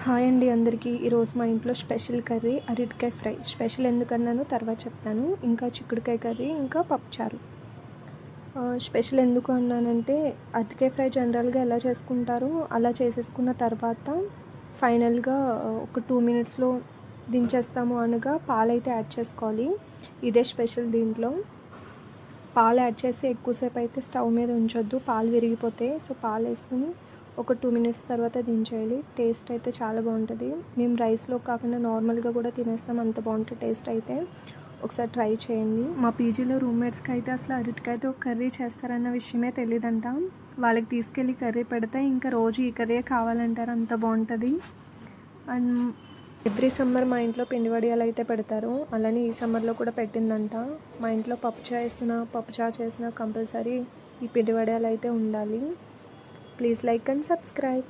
Hi అండి అందరికీ. ఈరోజు మా ఇంట్లో స్పెషల్ కర్రీ అరటికాయ ఫ్రై. స్పెషల్ ఎందుకన్నానో తర్వాత చెప్తాను. ఇంకా చిక్కుడుకాయ కర్రీ, ఇంకా పప్పుచారు. స్పెషల్ ఎందుకు అన్నానంటే అరటికాయ ఫ్రై జనరల్గా ఎలా చేసుకుంటారో అలా చేసేసుకున్న తర్వాత ఫైనల్గా ఒక 2 మినిట్స్లో దించేస్తాము అనగా పాలైతే యాడ్ చేసుకోవాలి. ఇదే స్పెషల్ దీంట్లో. పాలు యాడ్ చేసి ఎక్కువసేపు అయితే స్టవ్ మీద ఉంచొద్దు, పాలు విరిగిపోతాయి. సో పాలు వేసుకుని ఒక 2 మినిట్స్ తర్వాత దించేయాలి. టేస్ట్ అయితే చాలా బాగుంటుంది. మేము రైస్లో కాకుండా నార్మల్గా కూడా తినేస్తాం, అంత బాగుంటుంది టేస్ట్ అయితే. ఒకసారి ట్రై చేయండి. మా పీజీలో రూమ్మేట్స్కి అయితే అసలు అరటికాయతో కర్రీ చేస్తారన్న విషయమే తెలియదంట. వాళ్ళకి తీసుకెళ్ళి కర్రీ పెడితే ఇంకా రోజు ఈ కర్రీ కావాలంటారు, అంత బాగుంటుంది. అండ్ ఎవ్రీ సమ్మర్ మా ఇంట్లో పిండి వడియాలు అయితే పెడతారు. అలానే ఈ సమ్మర్లో కూడా పెట్టిందంట. మా ఇంట్లో పప్పుచారు చేసిన కంపల్సరీ ఈ పిండి వడియాలు అయితే ఉండాలి. Please like and subscribe.